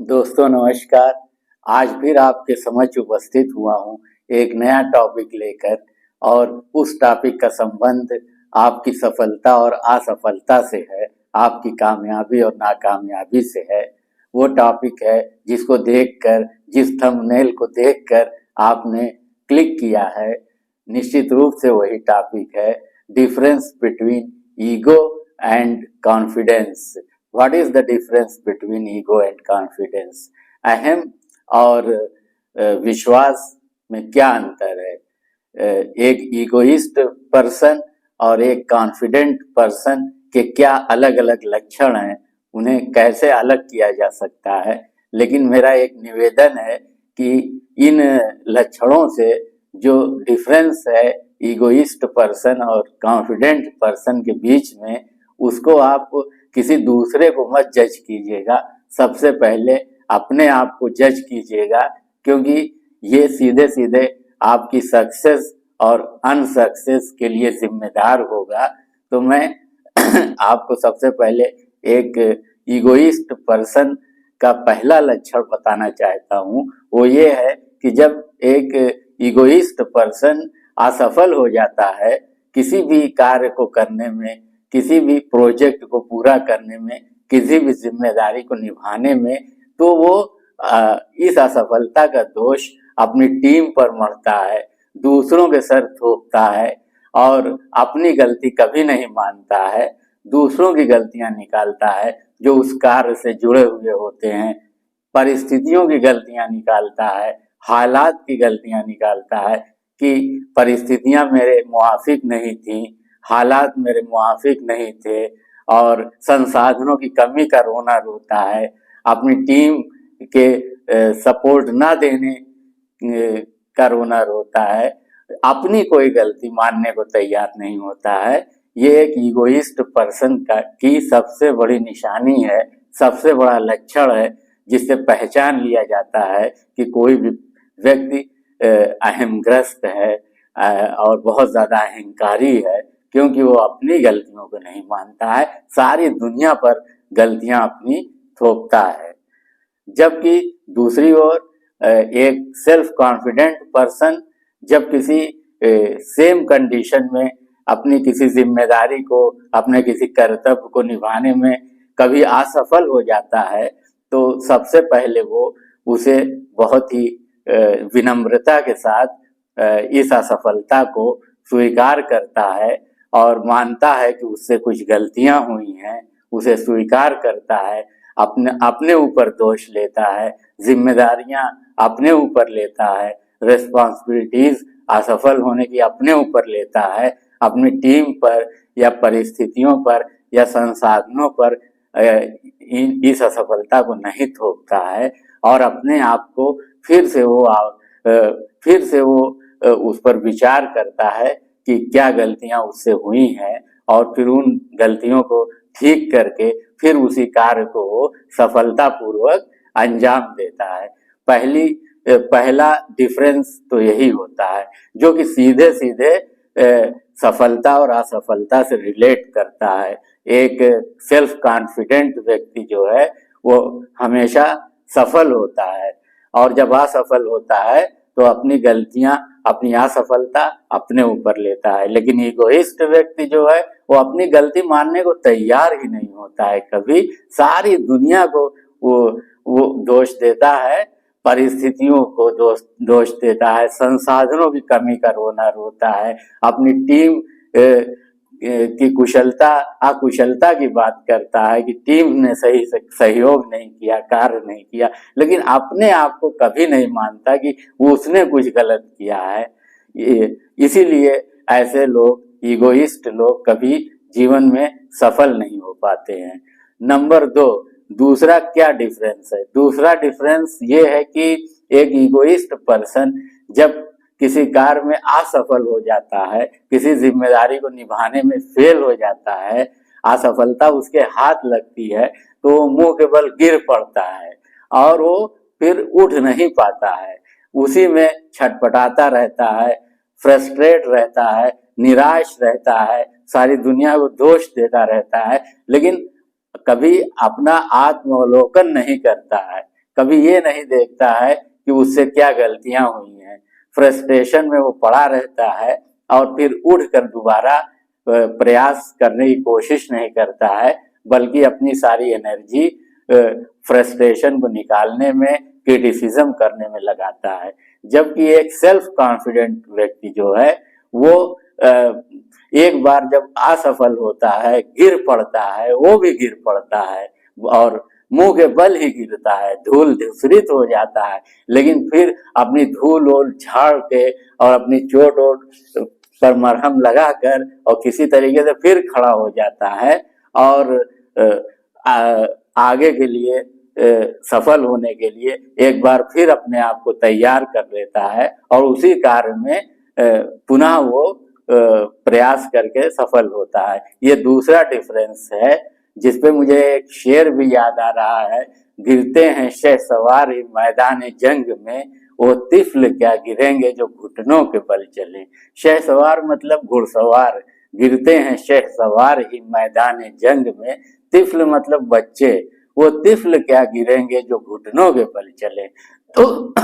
दोस्तों नमस्कार। आज फिर आपके समक्ष उपस्थित हुआ हूँ एक नया टॉपिक लेकर, और उस टॉपिक का संबंध आपकी सफलता और असफलता से है, आपकी कामयाबी और नाकामयाबी से है। वो टॉपिक है जिसको देखकर, जिस थंबनेल को देखकर आपने क्लिक किया है, निश्चित रूप से वही टॉपिक है, difference between ego and confidence. What is the difference between ego and confidence? अहम और विश्वास में क्या अंतर है? एक ईगोइस्ट पर्सन और एक कॉन्फिडेंट पर्सन के क्या अलग अलग लक्षण हैं, उन्हें कैसे अलग किया जा सकता है। लेकिन मेरा एक निवेदन है कि इन लक्षणों से जो डिफरेंस है ईगोइस्ट पर्सन और कॉन्फिडेंट पर्सन के बीच में, उसको आप किसी दूसरे को मत जज कीजिएगा, सबसे पहले अपने आप को जज कीजिएगा, क्योंकि ये सीधे सीधे आपकी सक्सेस और अनसक्सेस के लिए जिम्मेदार होगा। तो मैं आपको सबसे पहले एक ईगोइस्ट पर्सन का पहला लक्षण बताना चाहता हूँ। वो ये है कि जब एक ईगोइस्ट पर्सन असफल हो जाता है किसी भी कार्य को करने में, किसी भी प्रोजेक्ट को पूरा करने में, किसी भी जिम्मेदारी को निभाने में, तो वो इस असफलता का दोष अपनी टीम पर मढ़ता है, दूसरों के सर थोपता है और अपनी गलती कभी नहीं मानता है, दूसरों की गलतियां निकालता है जो उस कार्य से जुड़े हुए होते हैं, परिस्थितियों की गलतियां निकालता है, हालात की गलतियां निकालता है कि परिस्थितियां मेरे मुआफिक नहीं थी, हालात मेरे मुआफिक नहीं थे, और संसाधनों की कमी का रोना रोता है, अपनी टीम के सपोर्ट ना देने का रोना रोता है, अपनी कोई गलती मानने को तैयार नहीं होता है। ये एक ईगोइस्ट पर्सन की सबसे बड़ी निशानी है, सबसे बड़ा लक्षण है, जिससे पहचान लिया जाता है कि कोई भी व्यक्ति अहमग्रस्त है और बहुत ज्यादा अहंकारी है, क्योंकि वो अपनी गलतियों को नहीं मानता है, सारी दुनिया पर गलतियां अपनी थोपता है। जबकि दूसरी ओर एक सेल्फ कॉन्फिडेंट पर्सन जब किसी सेम कंडीशन में अपनी किसी जिम्मेदारी को, अपने किसी कर्तव्य को निभाने में कभी असफल हो जाता है, तो सबसे पहले वो उसे बहुत ही विनम्रता के साथ इस असफलता को स्वीकार करता है और मानता है कि उससे कुछ गलतियां हुई हैं, उसे स्वीकार करता है, अपने ऊपर दोष लेता है, जिम्मेदारियां अपने ऊपर लेता है, रिस्पॉन्सिबिलिटीज असफल होने की अपने ऊपर लेता है, अपनी टीम पर या परिस्थितियों पर या संसाधनों पर इस असफलता को नहीं थोपता है, और अपने आप को फिर से वो उस पर विचार करता है कि क्या गलतियां उससे हुई हैं, और फिर उन गलतियों को ठीक करके फिर उसी कार्य को सफलतापूर्वक अंजाम देता है। पहला डिफरेंस तो यही होता है, जो कि सीधे सीधे सफलता और असफलता से रिलेट करता है। एक सेल्फ कॉन्फिडेंट व्यक्ति जो है वो हमेशा सफल होता है, और जब असफल होता है तो अपनी गलतियां, अपनी असफलता अपने ऊपर लेता है। लेकिन ईगोइस्ट व्यक्ति जो है वो अपनी गलती मानने को तैयार ही नहीं होता है, कभी सारी दुनिया को वो दोष देता है, परिस्थितियों को दोष देता है, संसाधनों की कमी का रोना रोता है, अपनी टीम की अकुशलता की बात करता है कि टीम ने सही से सहयोग नहीं किया, कार्य नहीं किया, लेकिन अपने आप को कभी नहीं मानता कि उसने कुछ गलत किया है। इसीलिए ऐसे लोग, ईगोइस्ट लोग, कभी जीवन में सफल नहीं हो पाते हैं। नंबर 2, दूसरा क्या डिफरेंस है? दूसरा डिफरेंस ये है कि एक ईगोइस्ट पर्सन जब किसी कार्य में असफल हो जाता है, किसी जिम्मेदारी को निभाने में फेल हो जाता है, असफलता उसके हाथ लगती है, तो वो मुंह के बल गिर पड़ता है और वो फिर उठ नहीं पाता है, उसी में छटपटाता रहता है, फ्रस्ट्रेट रहता है, निराश रहता है, सारी दुनिया को दोष देता रहता है, लेकिन कभी अपना आत्मावलोकन नहीं करता है कभी ये नहीं देखता है कि उससे क्या गलतियां हुई हैं। फ्रस्ट्रेशन में वो पड़ा रहता है और फिर उठकर दोबारा प्रयास करने की कोशिश नहीं करता है, बल्कि अपनी सारी एनर्जी फ्रस्ट्रेशन को निकालने में, क्रिटिसिज्म करने में लगाता है। जबकि एक सेल्फ कॉन्फिडेंट व्यक्ति जो है वो एक बार जब असफल होता है, गिर पड़ता है, वो भी गिर पड़ता है और मुंह के बल ही गिरता है, धूल धूसरित हो जाता है, लेकिन फिर अपनी धूल वूल झाड़ के और अपनी चोट वोट पर मरहम लगाकर और किसी तरीके से फिर खड़ा हो जाता है और आगे के लिए सफल होने के लिए एक बार फिर अपने आप को तैयार कर लेता है और उसी कार्य में पुनः वो प्रयास करके सफल होता है। ये दूसरा डिफरेंस है, जिसपे मुझे एक शेर भी याद आ रहा है, गिरते हैं शहसवार ही मैदान जंग में, वो तिफल क्या गिरेंगे जो घुटनों के बल चले। शहसवार मतलब घुड़सवार, गिरते हैं शहसवार ही मैदान जंग में, तिफल मतलब बच्चे, वो तिफल क्या गिरेंगे जो घुटनों के बल चले। तो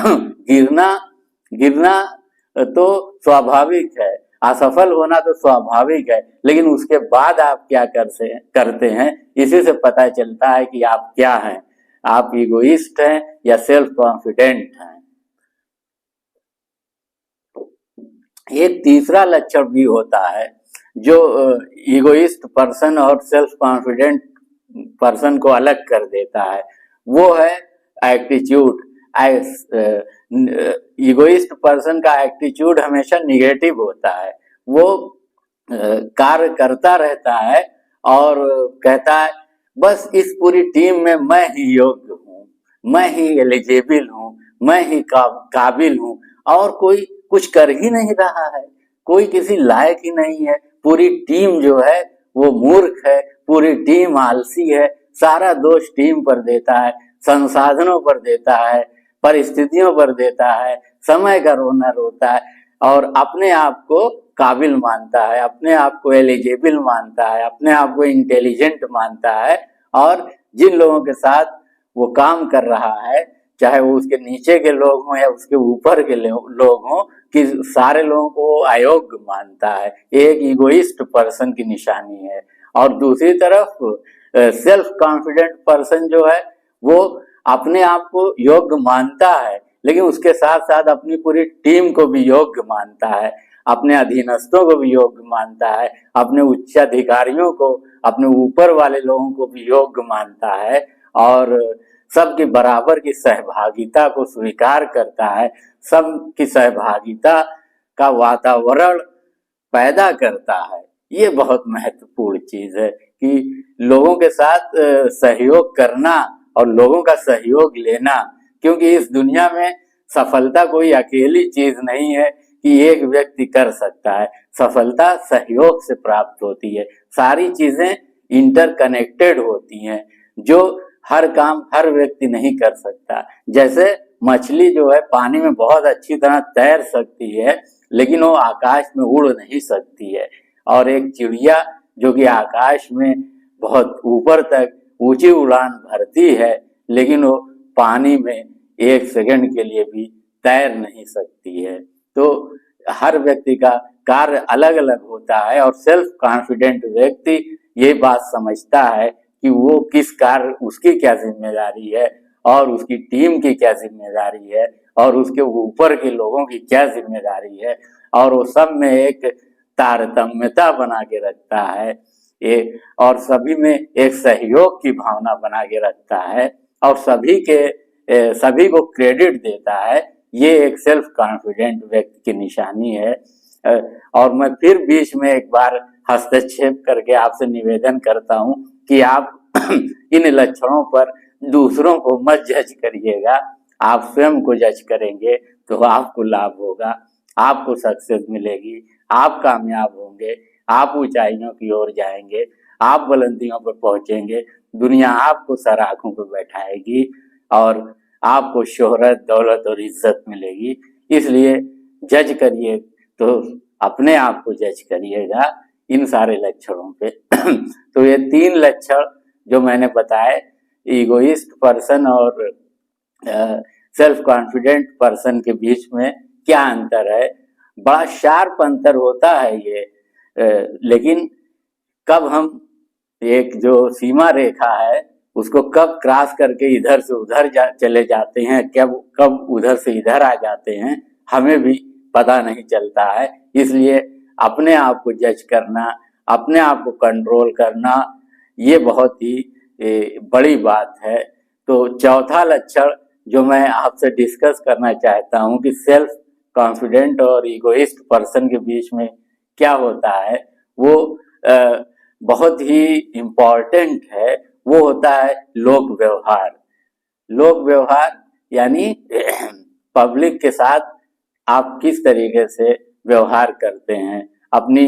गिरना तो स्वाभाविक है, असफल होना तो स्वाभाविक है, लेकिन उसके बाद आप क्या करते हैं, इसी से पता चलता है कि आप क्या हैं, आप इगोइस्ट हैं या सेल्फ कॉन्फिडेंट हैं। एक तीसरा लक्षण भी होता है जो इगोइस्ट पर्सन और सेल्फ कॉन्फिडेंट पर्सन को अलग कर देता है, वो है एटीट्यूड। इगोइस्ट पर्सन का एटीट्यूड हमेशा निगेटिव होता है, वो कार्य करता रहता है और कहता है बस इस पूरी टीम में मैं ही योग्य हूँ, मैं ही एलिजिबल हूँ, मैं ही काबिल हूँ, और कोई कुछ कर ही नहीं रहा है, कोई किसी लायक ही नहीं है, पूरी टीम जो है वो मूर्ख है, पूरी टीम आलसी है, सारा दोष टीम पर देता है, संसाधनों पर देता है, परिस्थितियों पर देता है, समय का रोना रोता है और अपने आप को काबिल मानता है, अपने आप को एलिजिबल मानता है, अपने आप को इंटेलिजेंट मानता है, और जिन लोगों के साथ वो काम कर रहा है, चाहे वो उसके नीचे के लोग हों या उसके ऊपर के लोग हों, कि सारे लोगों को अयोग्य मानता है। एक इगोइस्ट पर्सन की निशानी है। और दूसरी तरफ सेल्फ कॉन्फिडेंट पर्सन जो है वो अपने आप को योग्य मानता है, लेकिन उसके साथ साथ अपनी पूरी टीम को भी योग्य मानता है, अपने अधीनस्थों को भी योग्य मानता है, अपने उच्चाधिकारियों को, अपने ऊपर वाले लोगों को भी योग्य मानता है और सबकी बराबर की सहभागिता को स्वीकार करता है, सबकी सहभागिता का वातावरण पैदा करता है। ये बहुत महत्वपूर्ण चीज है कि लोगों के साथ सहयोग करना और लोगों का सहयोग लेना, क्योंकि इस दुनिया में सफलता कोई अकेली चीज नहीं है कि एक व्यक्ति कर सकता है, सफलता सहयोग से प्राप्त होती है, सारी चीजें इंटरकनेक्टेड होती हैं, जो हर काम हर व्यक्ति नहीं कर सकता। जैसे मछली जो है पानी में बहुत अच्छी तरह तैर सकती है, लेकिन वो आकाश में उड़ नहीं सकती है, और एक चिड़िया जो कि आकाश में बहुत ऊपर तक ऊंची उड़ान भरती है, लेकिन वो पानी में एक सेकंड के लिए भी तैर नहीं सकती है। तो हर व्यक्ति का कार्य अलग अलग होता है और सेल्फ कॉन्फिडेंट व्यक्ति ये बात समझता है कि वो किस कार्य, उसकी क्या जिम्मेदारी है और उसकी टीम की क्या जिम्मेदारी है और उसके ऊपर के लोगों की क्या जिम्मेदारी है, और वो सब में एक तारतम्यता बना के रखता है, और सभी में एक सहयोग की भावना बना के रखता है और सभी को क्रेडिट देता है। ये एक सेल्फ कॉन्फिडेंट व्यक्ति की निशानी है। और मैं फिर बीच में एक बार हस्तक्षेप करके आपसे निवेदन करता हूं कि आप इन लक्षणों पर दूसरों को मत जज करिएगा, आप स्वयं को जज करेंगे तो आपको लाभ होगा, आपको सक्सेस मिलेगी, आप कामयाब होंगे, आप ऊंचाइयों की ओर जाएंगे, आप बुलंदियों पर पहुंचेंगे, दुनिया आपको सर आंखों पर बैठाएगी और आपको शोहरत, दौलत और इज्जत मिलेगी। इसलिए जज करिए तो अपने आप को जज करिएगा इन सारे लक्षणों पे। तो ये 3 लक्षण जो मैंने बताए, इगोइस्ट पर्सन और सेल्फ कॉन्फिडेंट पर्सन के बीच में क्या अंतर है। बड़ा शार्प अंतर होता है ये, लेकिन कब हम एक जो सीमा रेखा है उसको कब क्रॉस करके इधर से उधर चले जाते हैं, कब उधर से इधर आ जाते हैं, हमें भी पता नहीं चलता है। इसलिए अपने आप को जज करना, अपने आप को कंट्रोल करना, ये बहुत ही बड़ी बात है। तो चौथा लक्षण जो मैं आपसे डिस्कस करना चाहता हूँ कि सेल्फ कॉन्फिडेंट और इगोइस्ट पर्सन के बीच में क्या होता है, वो बहुत ही इम्पोर्टेंट है। वो होता है लोक व्यवहार। लोक व्यवहार यानी पब्लिक के साथ आप किस तरीके से व्यवहार करते हैं, अपनी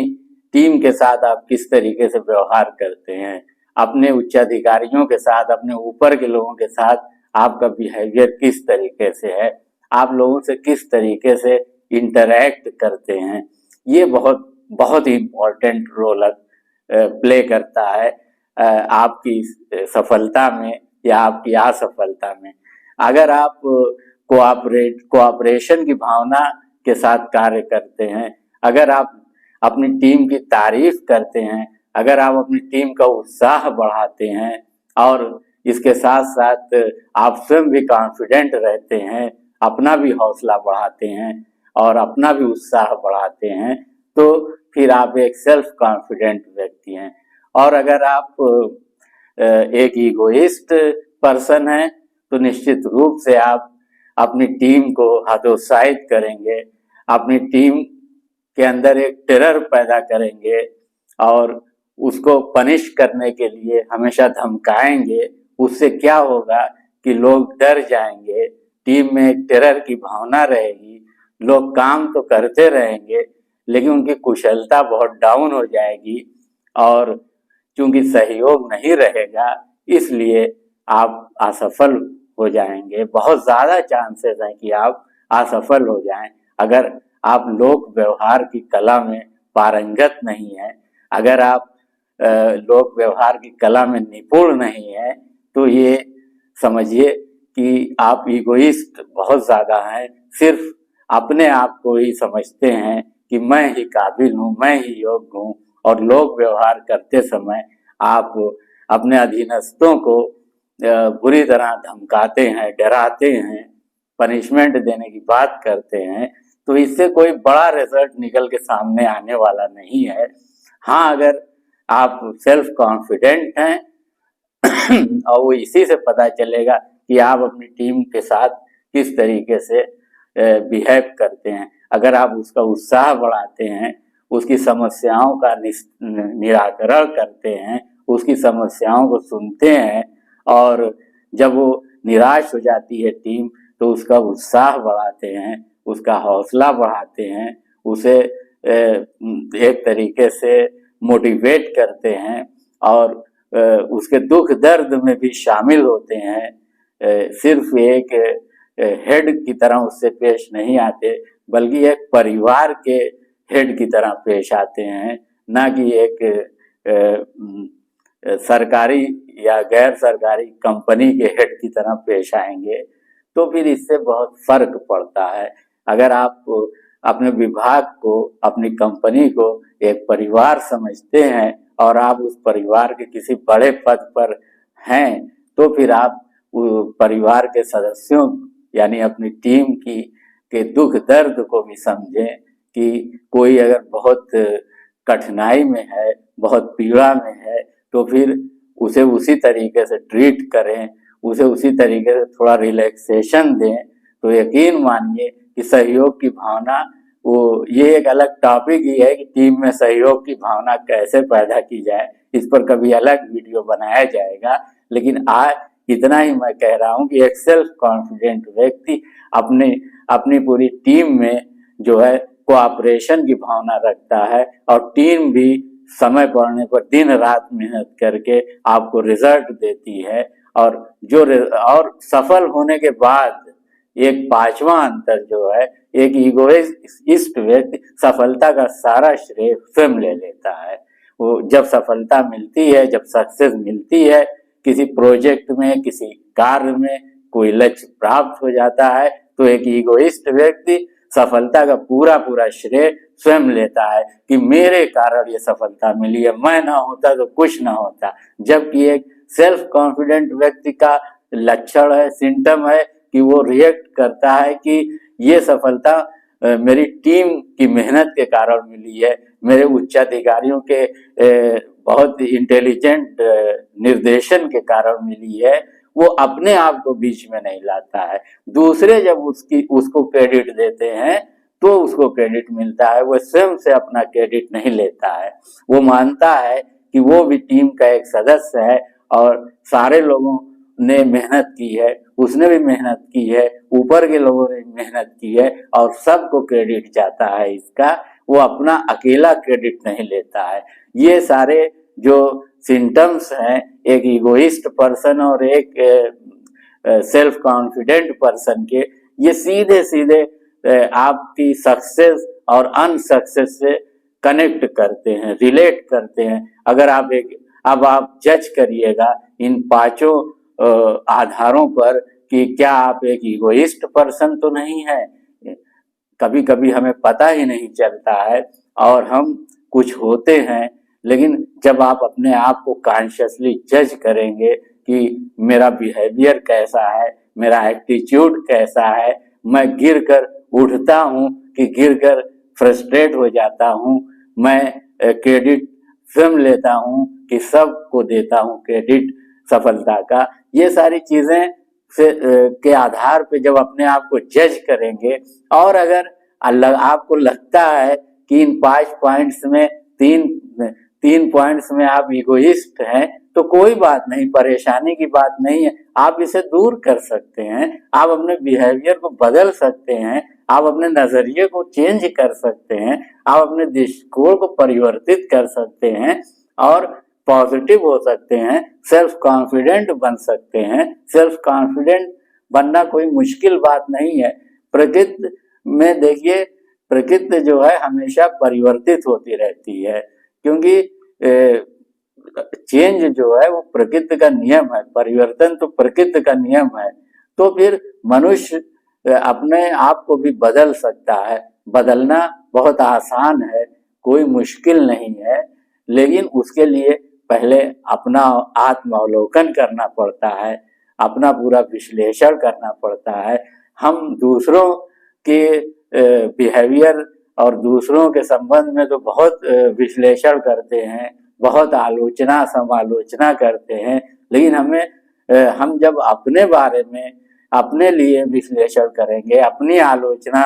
टीम के साथ आप किस तरीके से व्यवहार करते हैं, अपने उच्चाधिकारियों के साथ, अपने ऊपर के लोगों के साथ आपका बिहेवियर किस तरीके से है, आप लोगों से किस तरीके से इंटरैक्ट करते हैं। ये बहुत बहुत ही इम्पोर्टेंट रोल प्ले करता है आपकी सफलता में या आपकी असफलता में। अगर आप कोऑपरेशन की भावना के साथ कार्य करते हैं, अगर आप अपनी टीम की तारीफ करते हैं, अगर आप अपनी टीम का उत्साह बढ़ाते हैं और इसके साथ साथ आप स्वयं भी कॉन्फिडेंट रहते हैं, अपना भी हौसला बढ़ाते हैं और अपना भी उत्साह बढ़ाते हैं, तो फिर आप एक सेल्फ कॉन्फिडेंट व्यक्ति हैं। और अगर आप एक इगोइस्ट पर्सन हैं तो निश्चित रूप से आप अपनी टीम को हतोत्साहित करेंगे, अपनी टीम के अंदर एक टेरर पैदा करेंगे और उसको पनिश करने के लिए हमेशा धमकाएंगे। उससे क्या होगा कि लोग डर जाएंगे, टीम में एक टेरर की भावना रहेगी, लोग काम तो करते रहेंगे लेकिन उनकी कुशलता बहुत डाउन हो जाएगी और चूंकि सहयोग नहीं रहेगा इसलिए आप असफल हो जाएंगे। बहुत ज़्यादा चांसेस हैं कि आप असफल हो जाएं अगर आप लोक व्यवहार की कला में पारंगत नहीं है, अगर आप लोक व्यवहार की कला में निपुण नहीं है, तो ये समझिए कि आप इगोइस्ट बहुत ज़्यादा हैं, सिर्फ अपने आप को ही समझते हैं कि मैं ही काबिल हूँ, मैं ही योग्य हूँ। और लोक व्यवहार करते समय आप अपने अधीनस्थों को बुरी तरह धमकाते हैं, डराते हैं, पनिशमेंट देने की बात करते हैं, तो इससे कोई बड़ा रिजल्ट निकल के सामने आने वाला नहीं है। हाँ, अगर आप सेल्फ कॉन्फिडेंट हैं और वो इसी से पता चलेगा कि आप अपनी टीम के साथ किस तरीके से बिहेव करते हैं। अगर आप उसका उत्साह बढ़ाते हैं, उसकी समस्याओं का निराकरण करते हैं, उसकी समस्याओं को सुनते हैं और जब वो निराश हो जाती है टीम तो उसका उत्साह बढ़ाते हैं, उसका हौसला बढ़ाते हैं, उसे एक तरीके से मोटिवेट करते हैं और उसके दुख दर्द में भी शामिल होते हैं। सिर्फ एक हेड की तरह उससे पेश नहीं आते बल्कि एक परिवार के हेड की तरह पेश आते हैं, ना कि एक सरकारी या गैर सरकारी कंपनी के हेड की तरह पेश आएंगे। तो फिर इससे बहुत फर्क पड़ता है। अगर आप अपने विभाग को, अपनी कंपनी को एक परिवार समझते हैं और आप उस परिवार के किसी बड़े पद पर हैं, तो फिर आप परिवार के सदस्यों यानी अपनी टीम के दुख दर्द को भी समझें कि कोई अगर बहुत कठिनाई में है, बहुत पीड़ा में है, तो फिर उसे उसी तरीके से ट्रीट करें, उसे उसी तरीके से थोड़ा रिलैक्सेशन दें। तो यकीन मानिए कि सहयोग की भावना, वो ये एक अलग टॉपिक ही है कि टीम में सहयोग की भावना कैसे पैदा की जाए, इस पर कभी अलग वीडियो बनाया जाएगा। लेकिन आज इतना ही मैं कह रहा हूँ कि एक सेल्फ कॉन्फिडेंट व्यक्ति अपनी पूरी टीम में जो है कोऑपरेशन की भावना रखता है और टीम भी समय पड़ने पर दिन रात मेहनत करके आपको रिजल्ट देती है। और सफल होने के बाद एक पांचवा अंतर जो है, एक इगोइस्ट व्यक्ति सफलता का सारा श्रेय स्वयं ले लेता है। वो जब सफलता मिलती है, जब सक्सेस मिलती है किसी प्रोजेक्ट में, किसी कार्य में, कोई लक्ष्य प्राप्त हो जाता है तो एक ईगोइस्ट व्यक्ति सफलता का पूरा पूरा श्रेय स्वयं लेता है कि मेरे कारण ये सफलता मिली है, मैं ना होता तो कुछ ना होता। जबकि एक सेल्फ कॉन्फिडेंट व्यक्ति का लक्षण है, सिम्टम है कि वो रिएक्ट करता है कि ये सफलता मेरी टीम की मेहनत के कारण मिली है, मेरे उच्चाधिकारियों के बहुत इंटेलिजेंट निर्देशन के कारण मिली है। वो अपने आप को बीच में नहीं लाता है। दूसरे जब उसको क्रेडिट देते हैं तो उसको क्रेडिट मिलता है, वो स्वयं से अपना क्रेडिट नहीं लेता है। वो मानता है कि वो भी टीम का एक सदस्य है और सारे लोगों ने मेहनत की है, उसने भी मेहनत की है, ऊपर के लोगों ने मेहनत की है और सबको क्रेडिट जाता है इसका, वो अपना अकेला क्रेडिट नहीं लेता है। ये सारे जो सिम्टम्स हैं एक इगोइस्ट पर्सन और एक सेल्फ कॉन्फिडेंट पर्सन के, ये सीधे सीधे आपकी सक्सेस और अनसक्सेस से कनेक्ट करते हैं, रिलेट करते हैं। अगर अब आप जज करिएगा इन पांचों आधारों पर कि क्या आप एक इगोइस्ट पर्सन तो नहीं है। कभी कभी हमें पता ही नहीं चलता है और हम कुछ होते हैं, लेकिन जब आप अपने आप को कॉन्शियसली जज करेंगे कि मेरा बिहेवियर कैसा है, मेरा एटीट्यूड कैसा है, मैं गिरकर उठता हूँ कि गिरकर फ्रस्ट्रेट हो जाता हूँ, मैं क्रेडिट स्वयं लेता हूँ कि सबको देता हूँ क्रेडिट सफलता का। ये सारी चीजें के आधार पे जब अपने आप को जज करेंगे और अगर आपको लगता है कि इन 5 पॉइंट्स में तीन पॉइंट्स में आप इगोइस्ट हैं तो कोई बात नहीं, परेशानी की बात नहीं है, आप इसे दूर कर सकते हैं, आप अपने बिहेवियर को बदल सकते हैं, आप अपने नजरिए को चेंज कर सकते हैं, आप अपने दृष्टिकोण को परिवर्तित कर सकते हैं और पॉजिटिव हो सकते हैं, सेल्फ कॉन्फिडेंट बन सकते हैं। सेल्फ कॉन्फिडेंट बनना कोई मुश्किल बात नहीं है। प्रकृति में देखिए, प्रकृति जो है हमेशा परिवर्तित होती रहती है, क्योंकि चेंज जो है वो प्रकृति का नियम है, परिवर्तन तो प्रकृति का नियम है। तो फिर मनुष्य अपने आप को भी बदल सकता है, बदलना बहुत आसान है, कोई मुश्किल नहीं है, लेकिन उसके लिए पहले अपना आत्मावलोकन करना पड़ता है, अपना पूरा विश्लेषण करना पड़ता है। हम दूसरों के बिहेवियर और दूसरों के संबंध में तो बहुत विश्लेषण करते हैं, बहुत आलोचना समालोचना करते हैं, लेकिन हम जब अपने बारे में अपने लिए विश्लेषण करेंगे, अपनी आलोचना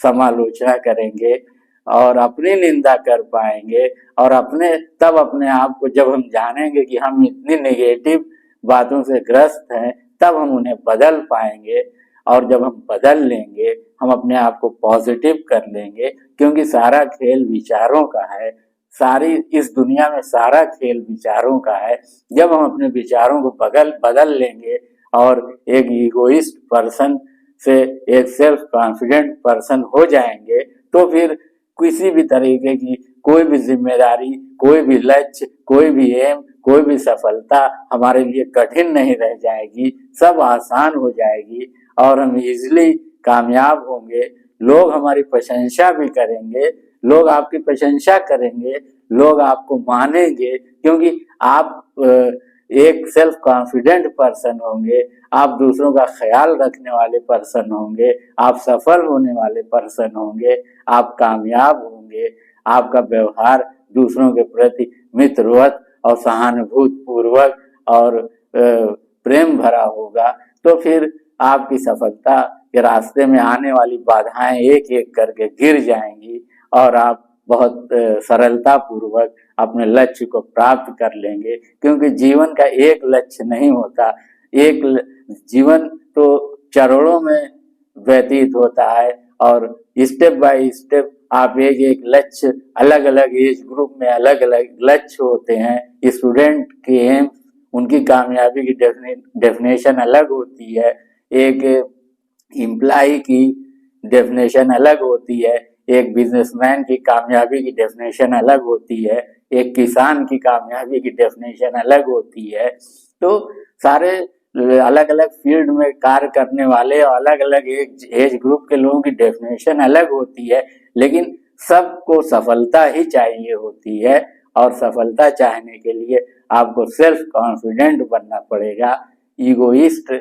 समालोचना करेंगे और अपनी निंदा कर पाएंगे और तब अपने आप को जब हम जानेंगे कि हम इतनी नेगेटिव बातों से ग्रस्त हैं, तब हम उन्हें बदल पाएंगे। और जब हम बदल लेंगे, हम अपने आप को पॉजिटिव कर लेंगे, क्योंकि सारा खेल विचारों का है, सारी इस दुनिया में सारा खेल विचारों का है। जब हम अपने विचारों को बदल लेंगे और एक इगोइस्ट पर्सन से एक सेल्फ कॉन्फिडेंट पर्सन हो जाएंगे, तो फिर किसी भी तरीके की कोई भी जिम्मेदारी, कोई भी लक्ष्य, कोई भी एम, कोई भी सफलता हमारे लिए कठिन नहीं रह जाएगी, सब आसान हो जाएगी और हम इजीली कामयाब होंगे। लोग हमारी प्रशंसा भी करेंगे, लोग आपकी प्रशंसा करेंगे, लोग आपको मानेंगे, क्योंकि आप एक सेल्फ कॉन्फिडेंट पर्सन होंगे, आप दूसरों का ख्याल रखने वाले पर्सन होंगे, आप सफल होने वाले पर्सन होंगे, आप कामयाब होंगे, आपका व्यवहार दूसरों के प्रति मित्रवत और सहानुभूति पूर्वक और प्रेम भरा होगा। तो फिर आपकी सफलता के रास्ते में आने वाली बाधाएं एक एक करके गिर जाएंगी और आप बहुत सरलता पूर्वक अपने लक्ष्य को प्राप्त कर लेंगे। क्योंकि जीवन का एक लक्ष्य नहीं होता, एक जीवन तो चरणों में व्यतीत होता है और स्टेप बाय स्टेप आप एक लक्ष्य, अलग अलग एज ग्रुप में अलग अलग लक्ष्य होते हैं। स्टूडेंट के एम, उनकी कामयाबी की डेफिनेशन अलग होती है, एक एम्प्लॉय की डेफिनेशन अलग होती है, एक बिजनेसमैन की कामयाबी की डेफिनेशन अलग होती है, एक किसान की कामयाबी की डेफिनेशन अलग होती है। तो सारे अलग अलग फील्ड में कार्य करने वाले और अलग अलग एज ग्रुप के लोगों की डेफिनेशन अलग होती है, लेकिन सबको सफलता ही चाहिए होती है। और सफलता चाहने के लिए आपको सेल्फ कॉन्फिडेंट बनना पड़ेगा। ईगोइस्ट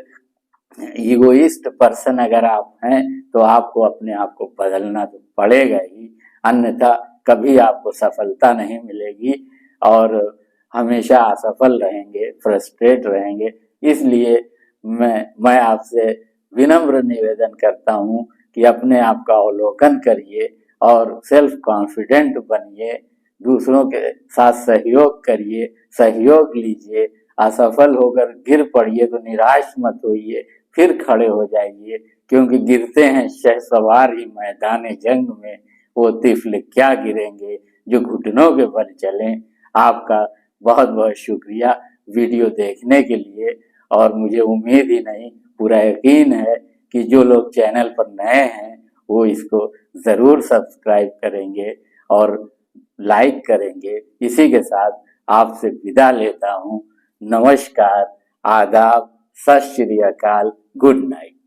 पर्सन अगर आप हैं तो आपको अपने आप को बदलना तो पड़ेगा ही, अन्यथा कभी आपको सफलता नहीं मिलेगी और हमेशा असफल रहेंगे, फ्रस्ट्रेट रहेंगे। इसलिए मैं आपसे विनम्र निवेदन करता हूँ कि अपने आप का अवलोकन करिए और सेल्फ कॉन्फिडेंट बनिए, दूसरों के साथ सहयोग करिए, सहयोग लीजिए। असफल होकर गिर पड़िए तो निराश मत होइए, फिर खड़े हो जाइए, क्योंकि गिरते हैं शहसवार ही मैदान जंग में, वो तिफल क्या गिरेंगे जो घुटनों के बल चलें। आपका बहुत बहुत शुक्रिया वीडियो देखने के लिए, और मुझे उम्मीद ही नहीं पूरा यकीन है कि जो लोग चैनल पर नए हैं वो इसको ज़रूर सब्सक्राइब करेंगे और लाइक करेंगे। इसी के साथ आपसे विदा लेता हूँ। नमस्कार, आदाब, सत श्री अकाल, गुड नाइट।